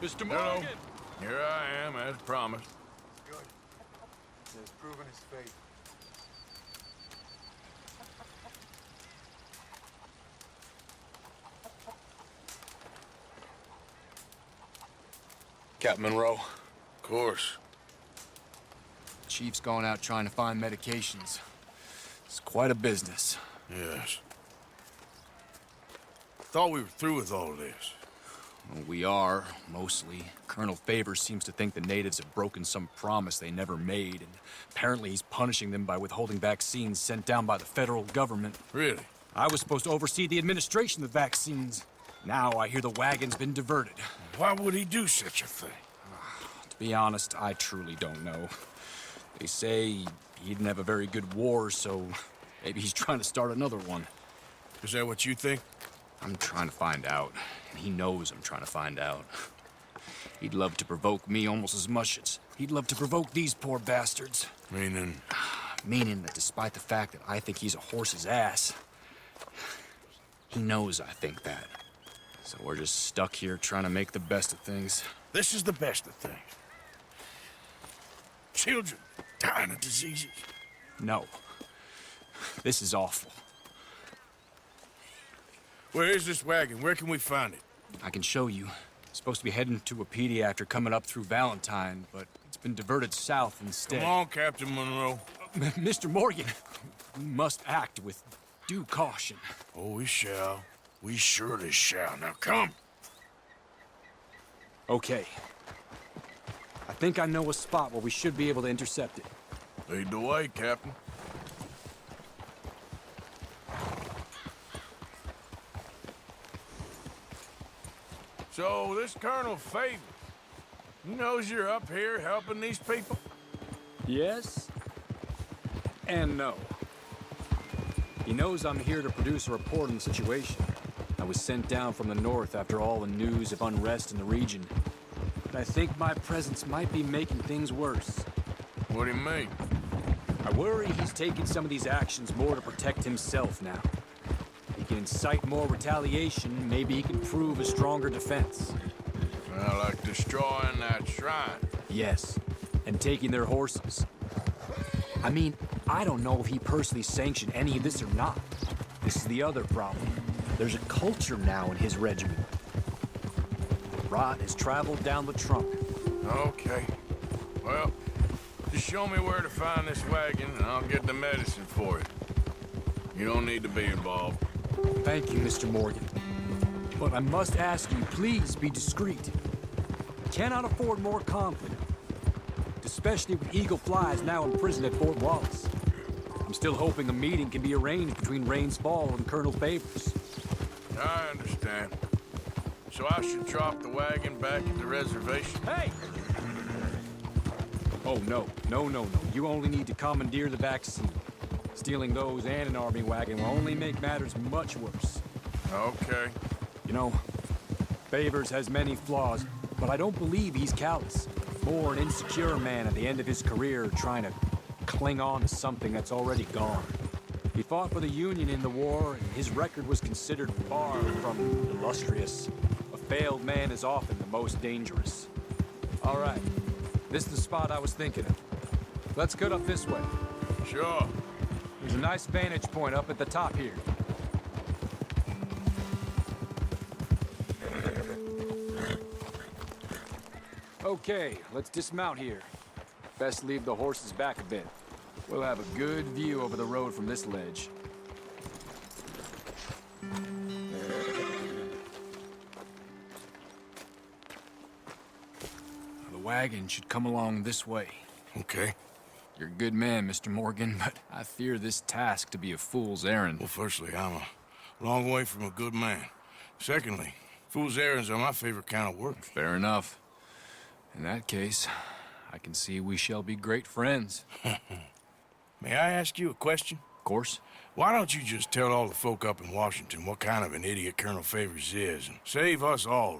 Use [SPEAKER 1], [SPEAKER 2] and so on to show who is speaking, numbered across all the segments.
[SPEAKER 1] Mr. Morgan!
[SPEAKER 2] Hello. Here I am, as promised.
[SPEAKER 3] Good. He has proven his faith.
[SPEAKER 1] Captain Monroe.
[SPEAKER 2] Of course.
[SPEAKER 1] Chief's going out trying to find medications. It's quite a business.
[SPEAKER 2] Yes. Thought we were through with all this.
[SPEAKER 1] Well, we are, mostly. Colonel Favors seems to think the natives have broken some promise they never made, and apparently he's punishing them by withholding vaccines sent down by the federal government.
[SPEAKER 2] Really?
[SPEAKER 1] I was supposed to oversee the administration of the vaccines. Now I hear the wagon's been diverted.
[SPEAKER 2] Why would he do such a thing?
[SPEAKER 1] To be honest, I truly don't know. They say he didn't have a very good war, so maybe he's trying to start another one.
[SPEAKER 2] Is that what you think?
[SPEAKER 1] I'm trying to find out, and he knows I'm trying to find out. He'd love to provoke me almost as much as he'd love to provoke these poor bastards.
[SPEAKER 2] Meaning?
[SPEAKER 1] Meaning that despite the fact that I think he's a horse's ass, he knows I think that. So we're just stuck here trying to make the best of things.
[SPEAKER 2] This is the best of things. Children dying of diseases.
[SPEAKER 1] No. This is awful.
[SPEAKER 2] Where is this wagon? Where can we find it?
[SPEAKER 1] I can show you. It's supposed to be heading to a PD after coming up through Valentine, but it's been diverted south instead.
[SPEAKER 2] Come on, Captain Monroe.
[SPEAKER 1] Mr. Morgan, we must act with due caution.
[SPEAKER 2] Oh, we shall. We surely shall. Now, come.
[SPEAKER 1] Okay. I think I know a spot where we should be able to intercept it.
[SPEAKER 2] Lead the way, Captain. So, this Colonel Favors, he knows you're up here helping these people?
[SPEAKER 1] Yes and no. He knows I'm here to produce a report on the situation. I was sent down from the north after all the news of unrest in the region. But I think my presence might be making things worse.
[SPEAKER 2] What do you mean?
[SPEAKER 1] I worry he's taking some of these actions more to protect himself now. He can incite more retaliation, maybe he can prove a stronger defense.
[SPEAKER 2] Well, like destroying that shrine.
[SPEAKER 1] Yes, and taking their horses. I mean, I don't know if he personally sanctioned any of this or not. This is the other problem. There's a culture now in his regiment. Rot has traveled down the trunk.
[SPEAKER 2] Okay. Well, just show me where to find this wagon, and I'll get the medicine for it. You don't need to be involved.
[SPEAKER 1] Thank you, Mr. Morgan. But I must ask you, please be discreet. Cannot afford more conflict. Especially with Eagle Flies now in prison at Fort Wallace. I'm still hoping a meeting can be arranged between Rains Fall and Colonel Favors.
[SPEAKER 2] I understand. So I should drop the wagon back at the reservation?
[SPEAKER 1] Hey! Oh, no. No. You only need to commandeer the vaccine. Stealing those and an army wagon will only make matters much worse.
[SPEAKER 2] Okay.
[SPEAKER 1] You know, Favors has many flaws, but I don't believe he's callous. More an insecure man at the end of his career trying to cling on to something that's already gone. He fought for the Union in the war, and his record was considered far from illustrious. A failed man is often the most dangerous. All right, this is the spot I was thinking of. Let's cut up this way.
[SPEAKER 2] Sure.
[SPEAKER 1] There's a nice vantage point up at the top here. Okay, let's dismount here. Best leave the horses back a bit. We'll have a good view over the road from this ledge. The wagon should come along this way.
[SPEAKER 2] Okay.
[SPEAKER 1] You're a good man, Mr. Morgan, but I fear this task to be a fool's errand.
[SPEAKER 2] Well, firstly, I'm a long way from a good man. Secondly, fool's errands are my favorite kind of work.
[SPEAKER 1] Fair enough. In that case, I can see we shall be great friends.
[SPEAKER 2] May I ask you a question?
[SPEAKER 1] Of course.
[SPEAKER 2] Why don't you just tell all the folk up in Washington what kind of an idiot Colonel Favors is and save us all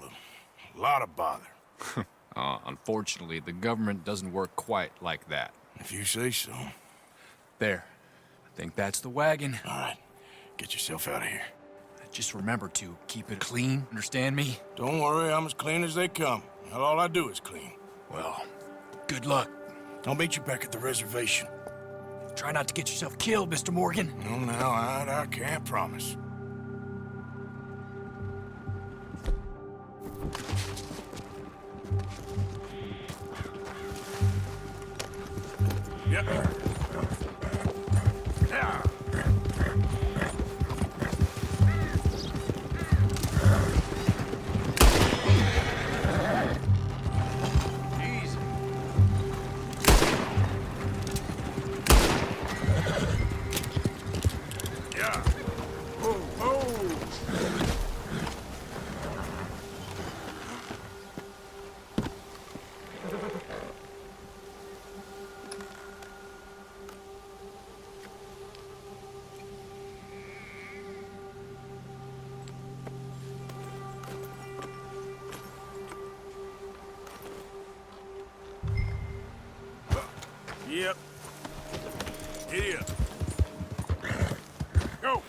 [SPEAKER 2] a lot of bother?
[SPEAKER 1] Unfortunately, the government doesn't work quite like that.
[SPEAKER 2] If you say so.
[SPEAKER 1] There. I think that's the wagon.
[SPEAKER 2] All right. Get yourself out of here.
[SPEAKER 1] Just remember to keep it clean, understand me?
[SPEAKER 2] Don't worry, I'm as clean as they come. Not all I do is clean.
[SPEAKER 1] Well, good luck.
[SPEAKER 2] I'll meet you back at the reservation.
[SPEAKER 1] Try not to get yourself killed, Mr. Morgan.
[SPEAKER 2] No, now, I can't promise. Yep. Yeah. Easy. Yeah. Oh, oh. Yep. Giddy up. Go.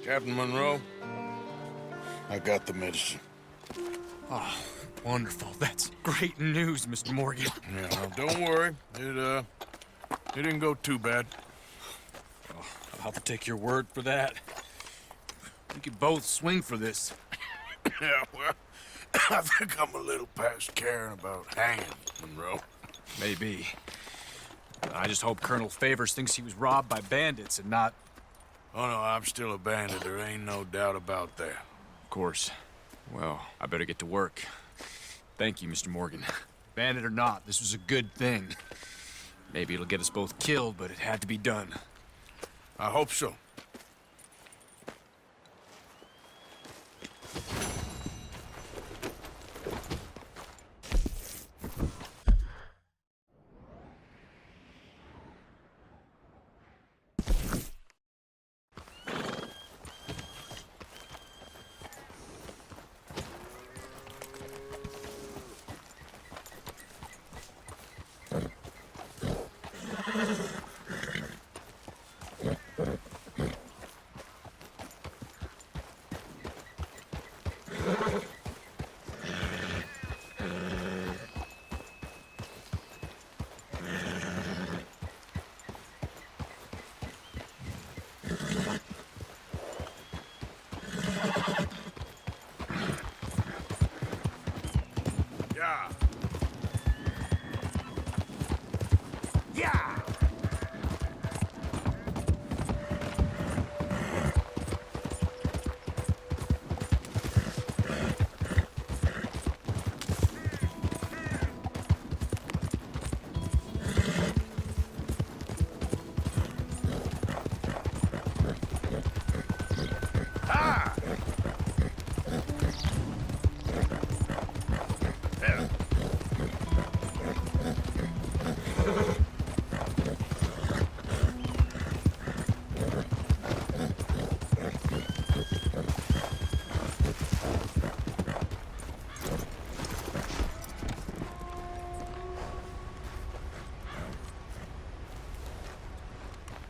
[SPEAKER 2] Captain Monroe, I got the medicine.
[SPEAKER 1] Oh, wonderful. That's great news, Mr. Morgan.
[SPEAKER 2] Yeah, well, don't worry. It didn't go too bad.
[SPEAKER 1] Oh, I'll have to take your word for that. We could both swing for this.
[SPEAKER 2] Yeah, well, I think I'm a little past caring about hanging, Monroe.
[SPEAKER 1] Maybe. I just hope Colonel Favors thinks he was robbed by bandits and not...
[SPEAKER 2] Oh, no, I'm still a bandit. There ain't no doubt about that.
[SPEAKER 1] Of course. Well, I better get to work. Thank you, Mr. Morgan. Bandit or not, this was a good thing. Maybe it'll get us both killed, but it had to be done.
[SPEAKER 2] I hope so.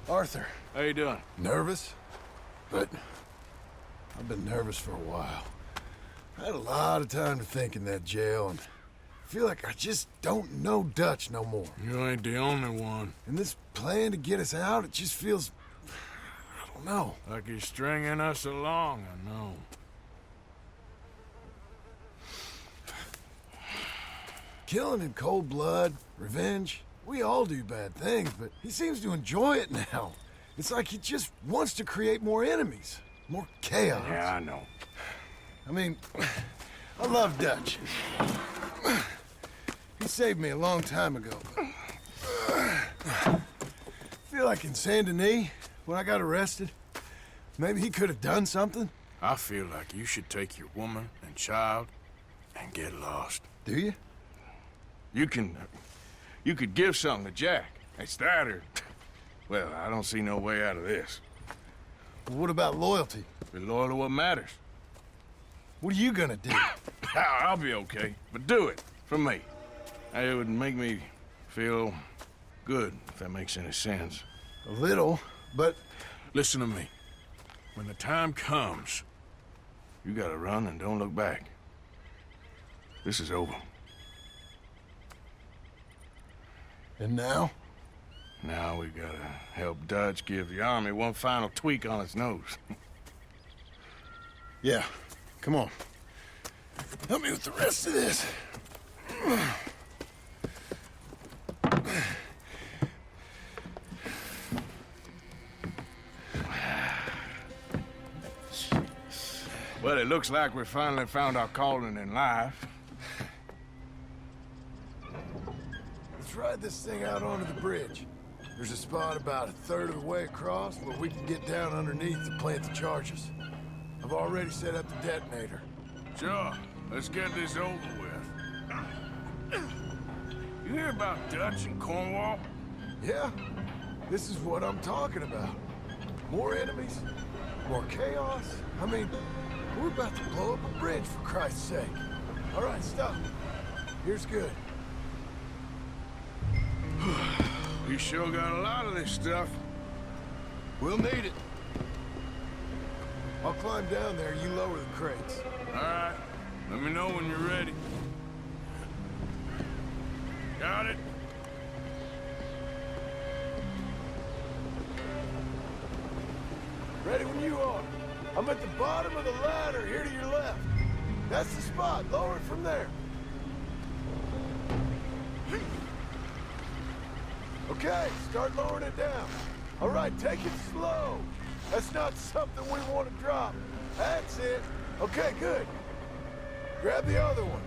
[SPEAKER 3] Arthur.
[SPEAKER 2] How you doing?
[SPEAKER 3] Nervous? But I've been nervous for a while. I had a lot of time to think in that jail, and I feel like I just don't know Dutch no more.
[SPEAKER 2] You ain't the only one.
[SPEAKER 3] And this plan to get us out, it just feels... I don't know.
[SPEAKER 2] Like he's stringing us along, I know.
[SPEAKER 3] Killing in cold blood, revenge, we all do bad things, but he seems to enjoy it now. It's like he just wants to create more enemies, more chaos.
[SPEAKER 2] Yeah, I know.
[SPEAKER 3] I mean, I love Dutch. He saved me a long time ago. I feel like in Saint Denis, when I got arrested, maybe he could have done something.
[SPEAKER 2] I feel like you should take your woman and child and get lost.
[SPEAKER 3] Do you?
[SPEAKER 2] You could give something to Jack. It's that or... Well, I don't see no way out of this.
[SPEAKER 3] Well, what about loyalty?
[SPEAKER 2] Be loyal to what matters.
[SPEAKER 3] What are you gonna do?
[SPEAKER 2] I'll be okay, but do it for me. It would make me feel good, if that makes any sense.
[SPEAKER 3] A little, but...
[SPEAKER 2] Listen to me. When the time comes, you gotta run and don't look back. This is over.
[SPEAKER 3] And now?
[SPEAKER 2] Now we gotta help Dutch give the army one final tweak on its nose.
[SPEAKER 3] Yeah, come on. Help me with the rest of this.
[SPEAKER 2] Well, it looks like we finally found our calling in life.
[SPEAKER 3] Let's ride this thing out onto the bridge. There's a spot about a third of the way across where we can get down underneath to plant the charges. I've already set up the detonator.
[SPEAKER 2] Sure, let's get this over with. You hear about Dutch and Cornwall?
[SPEAKER 3] Yeah, this is what I'm talking about. More enemies, more chaos. I mean, we're about to blow up a bridge, for Christ's sake. All right, stop. Here's good.
[SPEAKER 2] You sure got a lot of this stuff.
[SPEAKER 3] We'll need it. I'll climb down there, you lower the crates.
[SPEAKER 2] All right, let me know when you're ready. Got it?
[SPEAKER 3] Ready when you are. I'm at the bottom of the ladder, here to your left. That's the spot. Lower it from there. Okay, start lowering it down. All right, take it slow. That's not something we want to drop. That's it. Okay, good. Grab the other one.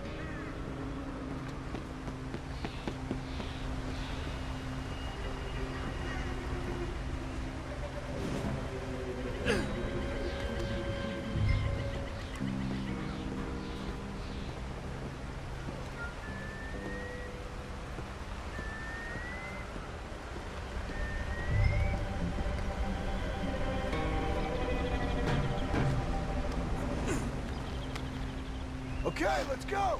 [SPEAKER 3] Okay, let's go.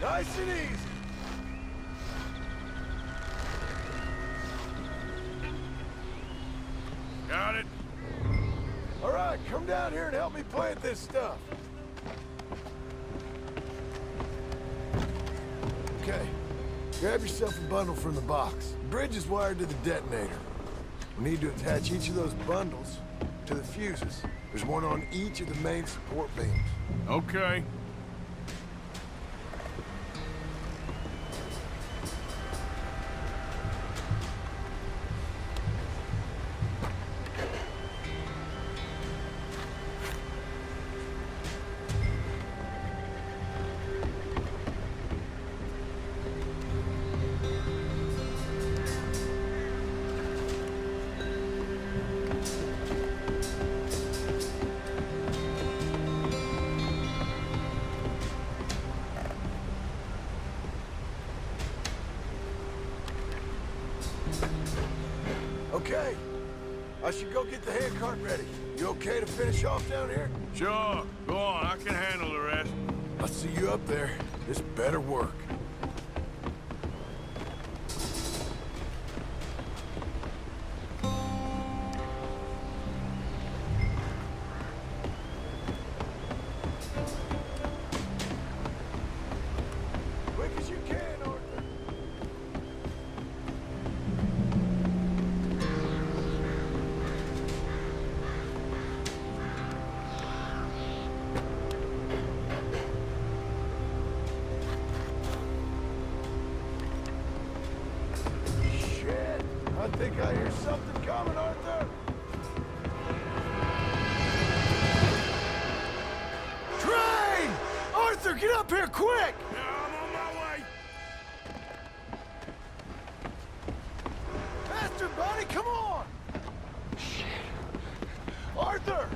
[SPEAKER 3] Nice and easy.
[SPEAKER 2] Got it?
[SPEAKER 3] All right, come down here and help me plant this stuff. Okay, grab yourself a bundle from the box. The bridge is wired to the detonator. We need to attach each of those bundles to the fuses. There's one on each of the main support beams.
[SPEAKER 2] Okay.
[SPEAKER 3] Okay, I should go get the handcart ready. You okay to finish off down here?
[SPEAKER 2] Sure. Go on, I can handle the rest.
[SPEAKER 3] I'll see you up there. This better work. Think I hear something coming, Arthur? Train! Arthur, get up here quick!
[SPEAKER 2] I'm on my way.
[SPEAKER 3] Faster, buddy, come on! Shit. Arthur!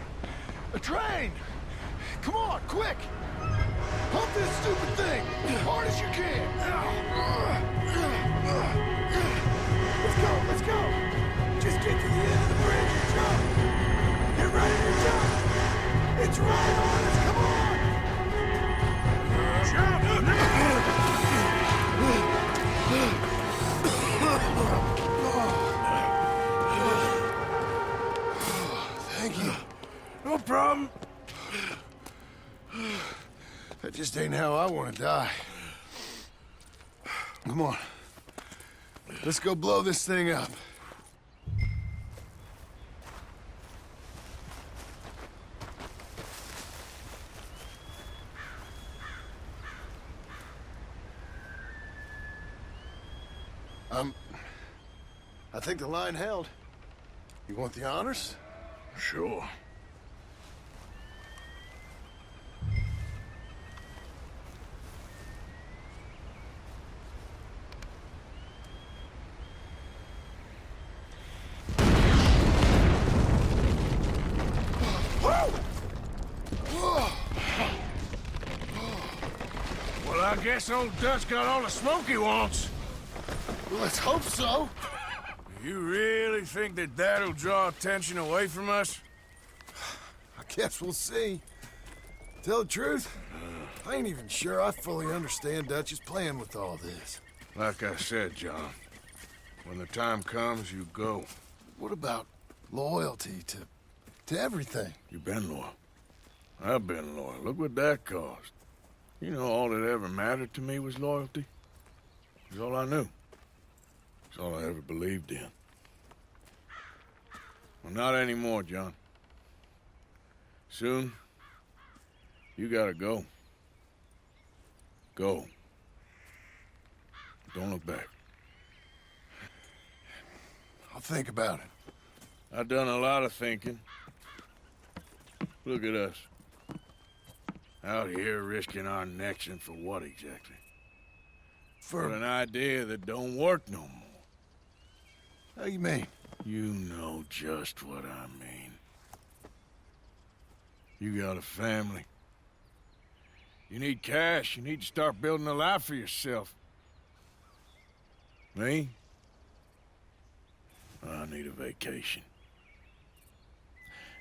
[SPEAKER 3] A train! Come on, quick! Pump this stupid thing as hard as you can! Let's go! Just get to the end of the bridge and jump! Get ready to jump! It's right on us, come on! Thank you.
[SPEAKER 2] No problem.
[SPEAKER 3] That just ain't how I want to die. Come on. Let's go blow this thing up. I think the line held. You want the honors?
[SPEAKER 2] Sure. Well, I guess old Dutch got all the smoke he wants.
[SPEAKER 3] Well, let's hope so.
[SPEAKER 2] You really think that that'll draw attention away from us?
[SPEAKER 3] I guess we'll see. Tell the truth, I ain't even sure I fully understand Dutch's plan with all this.
[SPEAKER 2] Like I said, John, when the time comes, you go.
[SPEAKER 3] What about loyalty to everything?
[SPEAKER 2] You've been loyal. I've been loyal. Look what that cost. You know, all that ever mattered to me was loyalty. It was all I knew. It's all I ever believed in. Well, not anymore, John. Soon, you gotta go. Go. Don't look back.
[SPEAKER 3] I'll think about it.
[SPEAKER 2] I've done a lot of thinking. Look at us. Out here risking our necks, and for what exactly? For an idea that don't work no more.
[SPEAKER 3] How you mean?
[SPEAKER 2] You know just what I mean. You got a family. You need cash. You need to start building a life for yourself. Me? I need a vacation.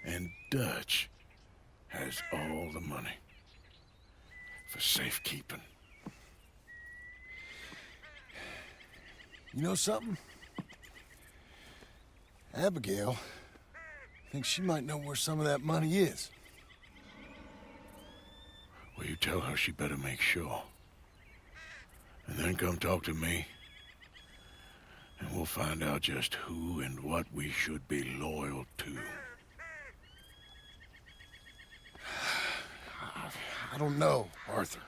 [SPEAKER 2] And Dutch has all the money for safekeeping.
[SPEAKER 3] You know something? Abigail thinks she might know where some of that money is.
[SPEAKER 2] Well, you tell her she better make sure. And then come talk to me. And we'll find out just who and what we should be loyal to.
[SPEAKER 3] I don't know, Arthur.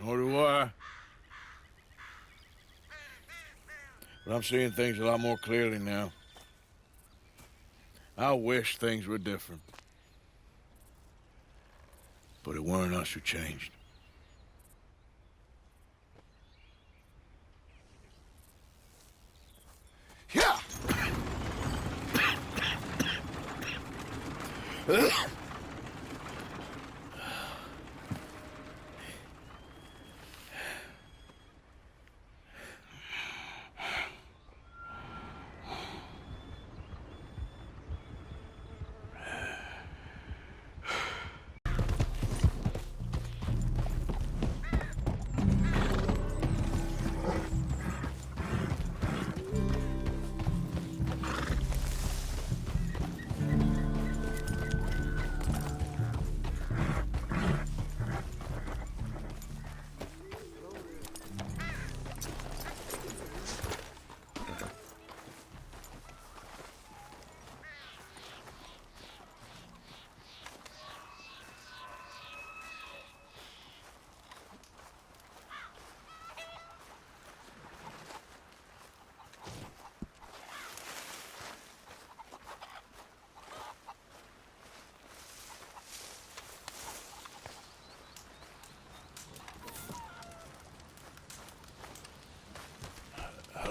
[SPEAKER 2] Nor do I. But I'm seeing things a lot more clearly now. I wish things were different. But it weren't us who changed.
[SPEAKER 3] Yeah!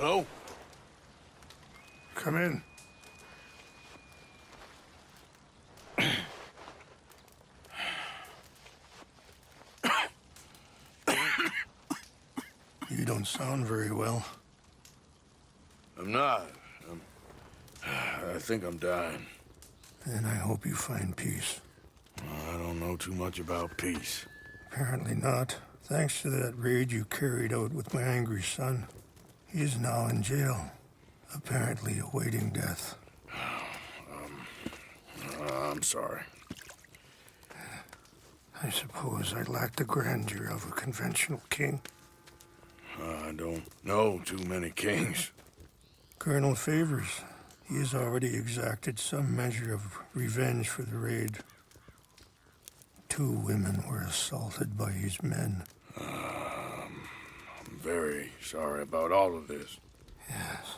[SPEAKER 2] Hello?
[SPEAKER 3] Come in. You don't sound very well.
[SPEAKER 2] I'm not. I think I'm dying.
[SPEAKER 3] And I hope you find peace.
[SPEAKER 2] I don't know too much about peace.
[SPEAKER 3] Apparently not. Thanks to that raid you carried out with my angry son. He is now in jail, apparently awaiting death.
[SPEAKER 2] I'm sorry.
[SPEAKER 3] I suppose I lack the grandeur of a conventional king.
[SPEAKER 2] I don't know too many kings.
[SPEAKER 3] Colonel Favors, he has already exacted some measure of revenge for the raid. 2 women were assaulted by his men.
[SPEAKER 2] I'm very sorry about all of this.
[SPEAKER 3] Yes.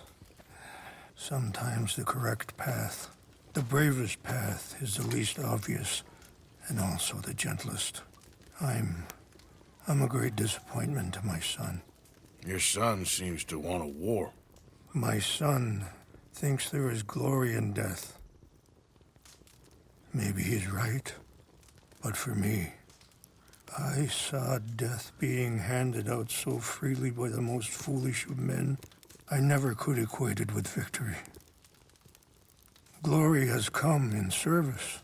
[SPEAKER 3] Sometimes the correct path, the bravest path, is the least obvious, and also the gentlest. I'm a great disappointment to my son.
[SPEAKER 2] Your son seems to want a war.
[SPEAKER 3] My son thinks there is glory in death. Maybe he's right, but for me, I saw death being handed out so freely by the most foolish of men, I never could equate it with victory. Glory has come in service.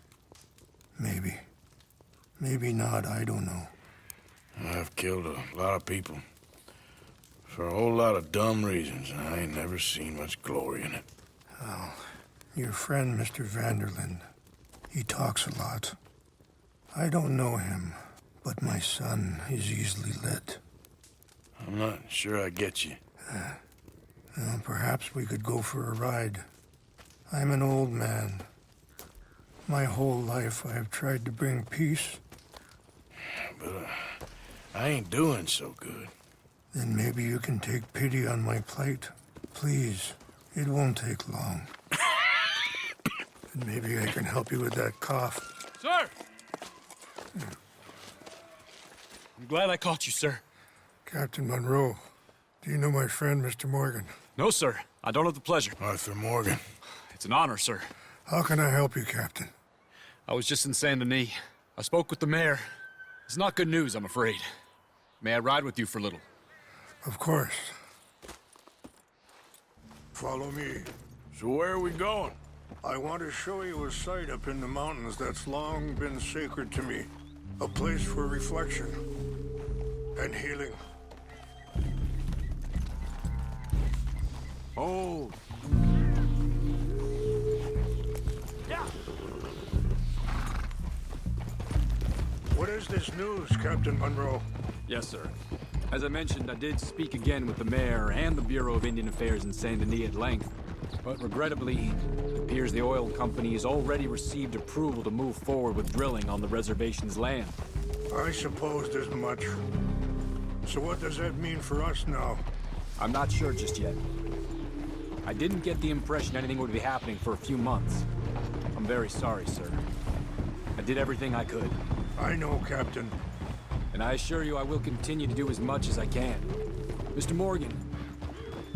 [SPEAKER 3] Maybe. Maybe not, I don't know.
[SPEAKER 2] I've killed a lot of people. For a whole lot of dumb reasons, and I ain't never seen much glory in it.
[SPEAKER 3] Well, your friend, Mr. Vanderlyn, he talks a lot. I don't know him, but my son is easily led.
[SPEAKER 2] I'm not sure I get you.
[SPEAKER 3] Well, perhaps we could go for a ride. I'm an old man. My whole life I have tried to bring peace.
[SPEAKER 2] But I ain't doing so good.
[SPEAKER 3] Then maybe you can take pity on my plight. Please, it won't take long. And maybe I can help you with that cough.
[SPEAKER 1] Sir! I'm glad I caught you, sir.
[SPEAKER 3] Captain Monroe, do you know my friend, Mr. Morgan?
[SPEAKER 1] No, sir. I don't have the pleasure.
[SPEAKER 2] Arthur Morgan.
[SPEAKER 1] It's an honor, sir.
[SPEAKER 3] How can I help you, Captain?
[SPEAKER 1] I was just in Saint Denis. I spoke with the mayor. It's not good news, I'm afraid. May I ride with you for a little?
[SPEAKER 3] Of course. Follow me.
[SPEAKER 2] So where are we going?
[SPEAKER 3] I want to show you a site up in the mountains that's long been sacred to me. A place for reflection and healing.
[SPEAKER 1] Oh. Yeah.
[SPEAKER 3] What is this news, Captain Monroe?
[SPEAKER 1] Yes, sir. As I mentioned, I did speak again with the mayor and the Bureau of Indian Affairs in Saint Denis at length. But regrettably, it appears the oil company has already received approval to move forward with drilling on the reservation's land.
[SPEAKER 3] I supposed as much. So what does that mean for us now?
[SPEAKER 1] I'm not sure just yet. I didn't get the impression anything would be happening for a few months. I'm very sorry, sir. I did everything I could.
[SPEAKER 3] I know, Captain.
[SPEAKER 1] And I assure you I will continue to do as much as I can. Mr. Morgan,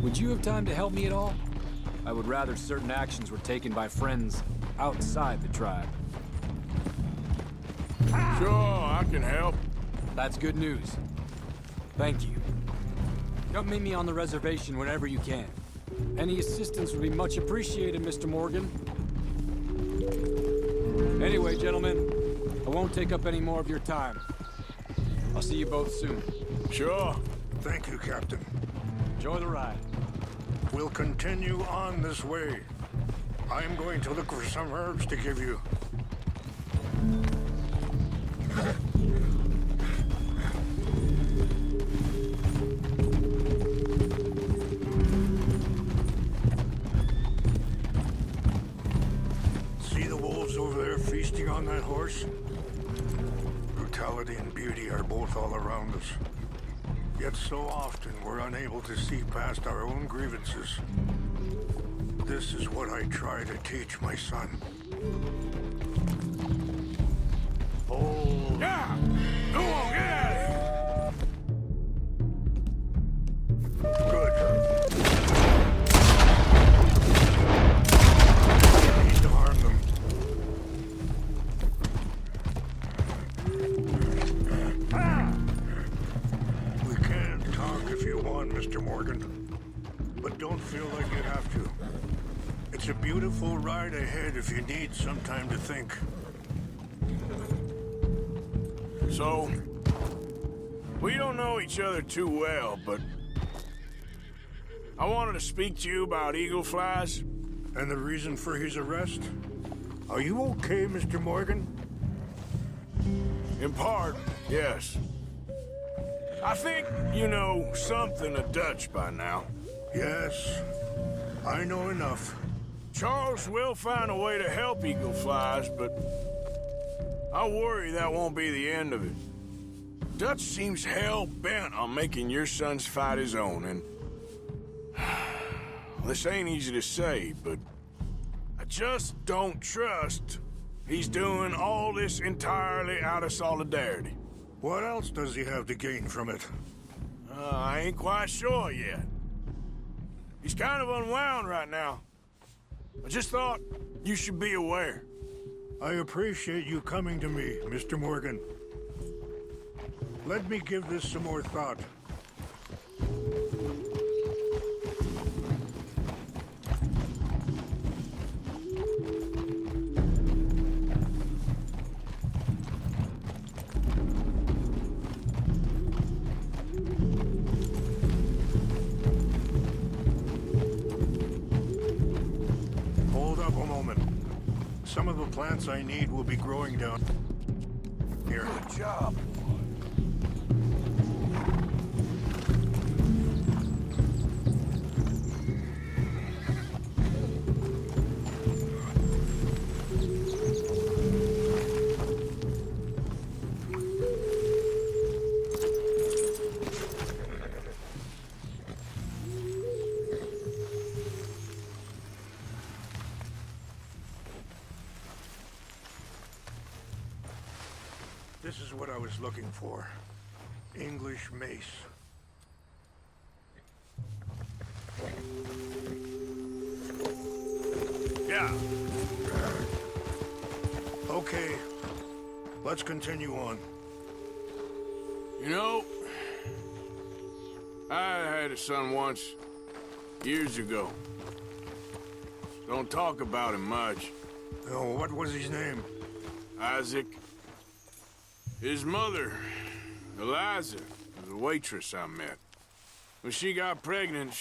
[SPEAKER 1] would you have time to help me at all? I would rather certain actions were taken by friends outside the tribe.
[SPEAKER 2] Sure, I can help.
[SPEAKER 1] That's good news. Thank you. Come meet me on the reservation whenever you can. Any assistance would be much appreciated, Mr. Morgan. Anyway, gentlemen, I won't take up any more of your time. I'll see you both soon.
[SPEAKER 2] Sure.
[SPEAKER 3] Thank you, Captain.
[SPEAKER 1] Enjoy the ride.
[SPEAKER 3] We'll continue on this way. I'm going to look for some herbs to give you. See the wolves over there feasting on that horse? Brutality and beauty are both all around us. Yet so often we're unable to see past our own grievances. This is what I try to teach my son. Oh.
[SPEAKER 2] Yeah! Go on, get out of here!
[SPEAKER 3] Good.
[SPEAKER 4] Mr. Morgan. But don't feel like you have to. It's a beautiful ride ahead if you need some time to think.
[SPEAKER 2] So, we don't know each other too well, but I wanted to speak to you about eagle flies.
[SPEAKER 4] And the reason for his arrest? Are you okay, Mr. Morgan?
[SPEAKER 2] In part, yes. I think you know something of Dutch by now.
[SPEAKER 4] Yes, I know enough.
[SPEAKER 2] Charles will find a way to help eagle flies, but I worry that won't be the end of it. Dutch seems hell-bent on making your son's fight his own, and this ain't easy to say, but I just don't trust he's doing all this entirely out of solidarity.
[SPEAKER 4] What else does he have to gain from it?
[SPEAKER 2] I ain't quite sure yet. He's kind of unwound right now. I just thought you should be aware.
[SPEAKER 4] I appreciate you coming to me, Mr. Morgan. Let me give this some more thought. Hold up a moment. Some of the plants I need will be growing down here.
[SPEAKER 3] Good job.
[SPEAKER 4] This is what I was looking for. English mace.
[SPEAKER 2] Yeah.
[SPEAKER 4] Okay, let's continue on.
[SPEAKER 2] You know, I had a son once, years ago. Don't talk about him much.
[SPEAKER 4] Oh, what was his name?
[SPEAKER 2] Isaac. His mother, Eliza, was a waitress I met. When she got pregnant,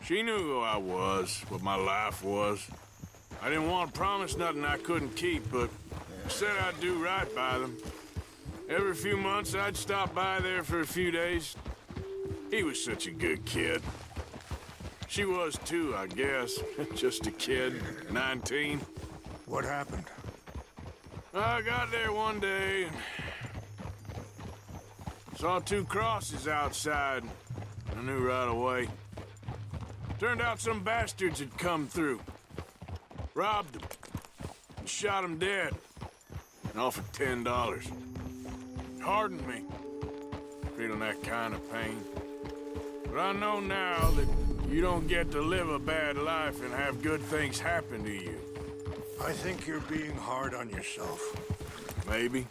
[SPEAKER 2] she knew who I was, what my life was. I didn't want to promise nothing I couldn't keep, but I said I'd do right by them. Every few months, I'd stop by there for a few days. He was such a good kid. She was too, I guess. Just a kid, 19.
[SPEAKER 4] What happened?
[SPEAKER 2] I got there one day and saw two crosses outside. I knew right away. Turned out some bastards had come through. Robbed them. And shot them dead. And offered $10. Hardened me. Feeling that kind of pain. But I know now that you don't get to live a bad life and have good things happen to you.
[SPEAKER 4] I think you're being hard on yourself.
[SPEAKER 2] Maybe.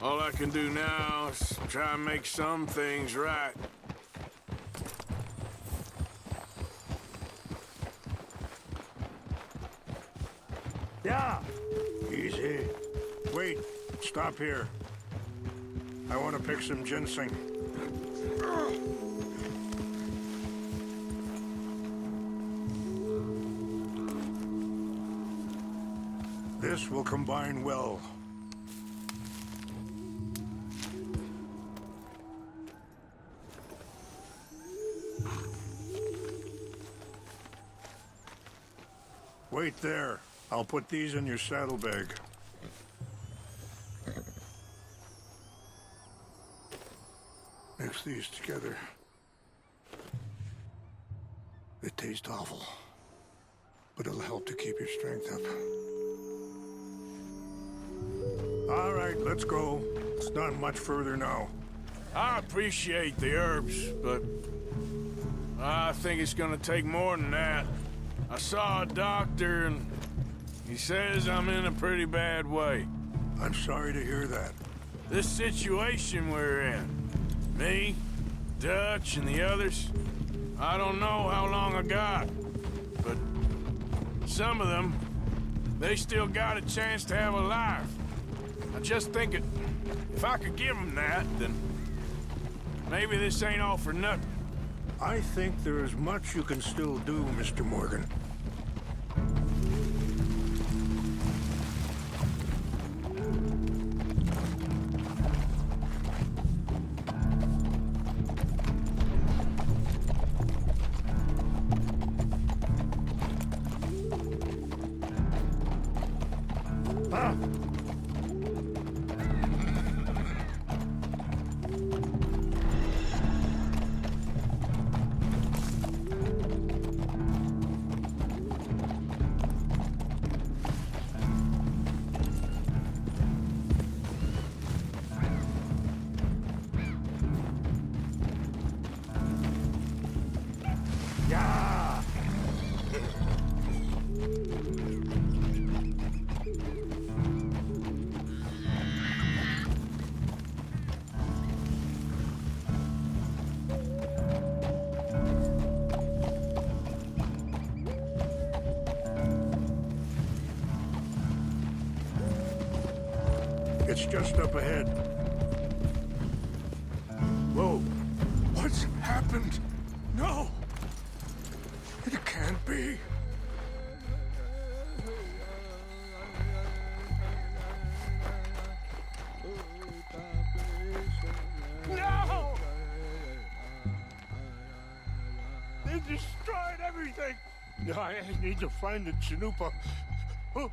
[SPEAKER 2] All I can do now is try and make some things right.
[SPEAKER 4] Yeah. Easy. Wait, stop here. I want to pick some ginseng. This will combine well. Wait there. I'll put these in your saddlebag. Mix these together. It tastes awful, but it'll help to keep your strength up. All right, let's go. It's not much further now.
[SPEAKER 2] I appreciate the herbs, but I think it's gonna take more than that. I saw a doctor and he says I'm in a pretty bad way.
[SPEAKER 4] I'm sorry to hear that.
[SPEAKER 2] This situation we're in, me, Dutch and the others, I don't know how long I got, but some of them, they still got a chance to have a life. I just think if I could give them that, then maybe this ain't all for nothing.
[SPEAKER 4] I think there is much you can still do, Mr. Morgan. It's just up ahead.
[SPEAKER 3] Whoa. What's happened? No! It can't be.
[SPEAKER 4] No! They destroyed everything! I need to find the Chanupa. Who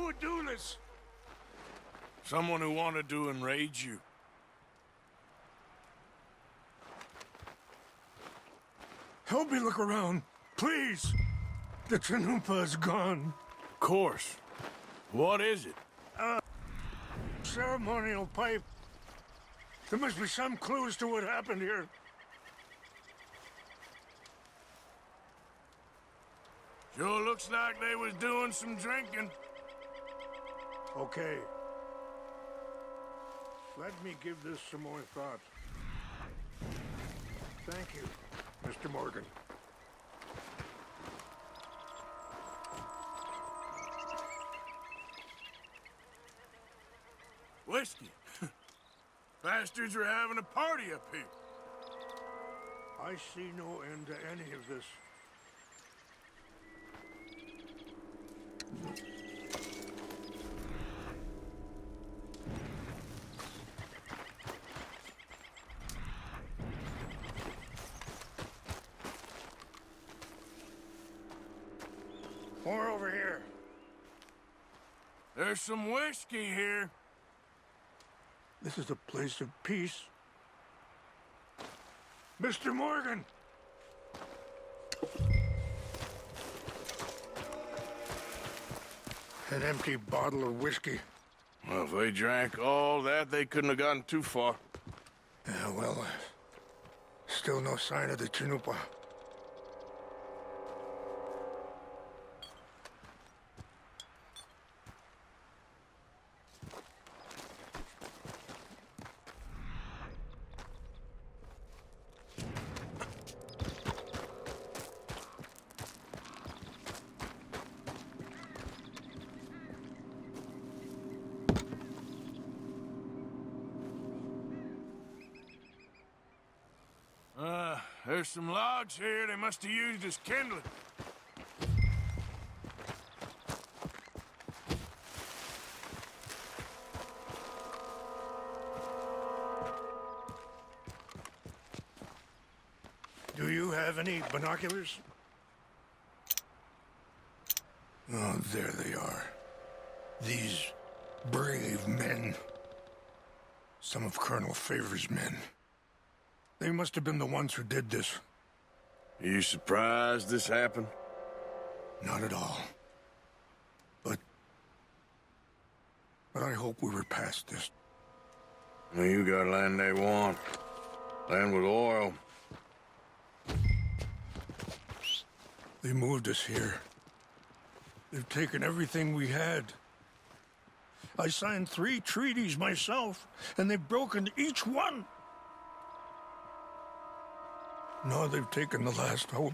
[SPEAKER 4] would do this?
[SPEAKER 2] Someone who wanted to enrage you.
[SPEAKER 4] Help me look around, please. The Chanupa is gone.
[SPEAKER 2] Of course. What is it?
[SPEAKER 4] Ceremonial pipe. There must be some clues to what happened here.
[SPEAKER 2] Sure looks like they was doing some drinking.
[SPEAKER 4] Okay. Let me give this some more thought. Thank you, Mr. Morgan.
[SPEAKER 2] Whiskey. Bastards are having a party up here.
[SPEAKER 4] I see no end to any of this. More over here.
[SPEAKER 2] There's some whiskey here.
[SPEAKER 4] This is a place of peace. Mr. Morgan! An empty bottle of whiskey.
[SPEAKER 2] Well, if they drank all that, they couldn't have gotten too far.
[SPEAKER 4] Yeah, well, still no sign of the Chanupa.
[SPEAKER 2] There's some logs here they must have used as kindling.
[SPEAKER 4] Do you have any binoculars? Oh, there they are. These brave men. Some of Colonel Favor's men. They must have been the ones who did this.
[SPEAKER 2] Are you surprised this happened?
[SPEAKER 4] Not at all. But I hope we were past this.
[SPEAKER 2] Well, you got land they want. Land with oil.
[SPEAKER 4] They moved us here. They've taken everything we had. I signed 3 treaties myself, and they've broken each one. Now they've taken the last hope.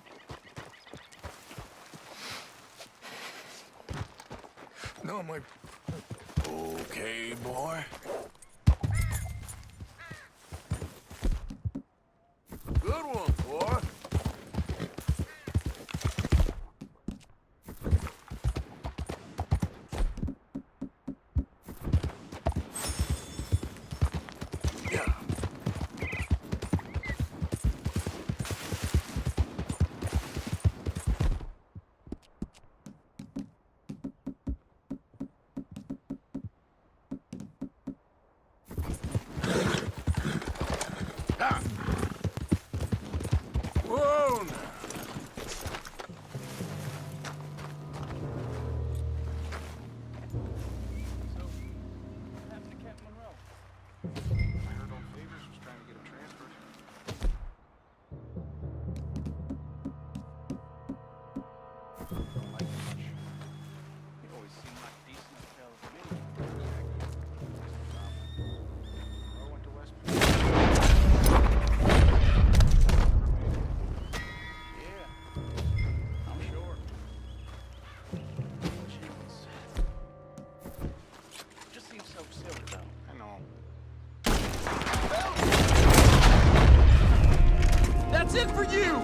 [SPEAKER 4] Now my...
[SPEAKER 2] Okay, boy. Good one, boy. Yeah. Ah. Whoa!
[SPEAKER 1] That's it for you!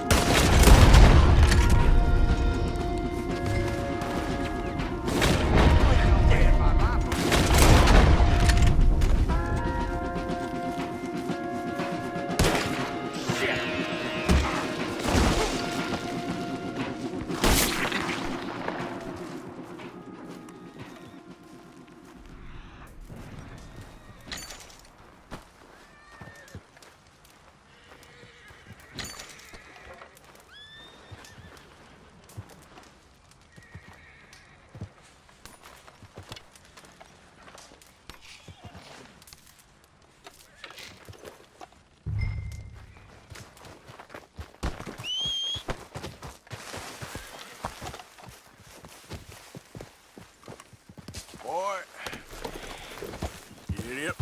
[SPEAKER 2] Boy. You idiot.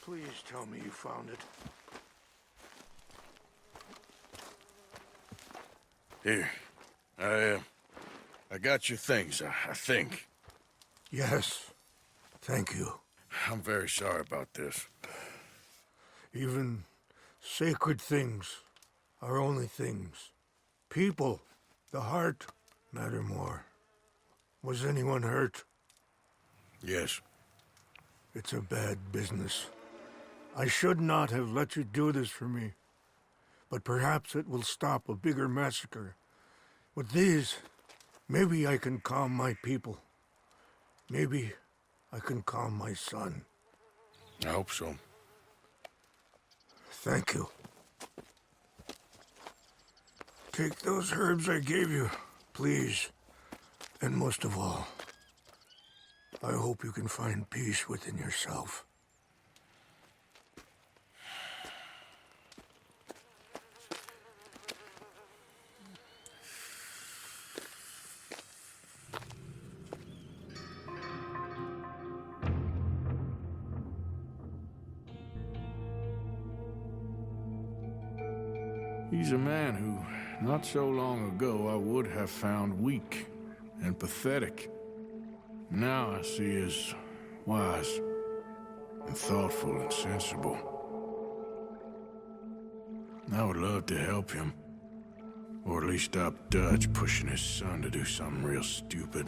[SPEAKER 4] Please tell me you found it.
[SPEAKER 2] Here. I got your things, I think.
[SPEAKER 4] Yes. Thank you.
[SPEAKER 2] I'm very sorry about this.
[SPEAKER 4] Even sacred things are only things. People, the heart, matter more. Was anyone hurt?
[SPEAKER 2] Yes.
[SPEAKER 4] It's a bad business. I should not have let you do this for me. But perhaps it will stop a bigger massacre. With these, maybe I can calm my people. Maybe I can calm my son.
[SPEAKER 2] I hope so.
[SPEAKER 4] Thank you. Take those herbs I gave you, please. And most of all, I hope you can find peace within yourself.
[SPEAKER 2] He's a man who, not so long ago, I would have found weak and pathetic. Now I see as wise and thoughtful and sensible. I would love to help him, or at least stop Dutch pushing his son to do something real stupid.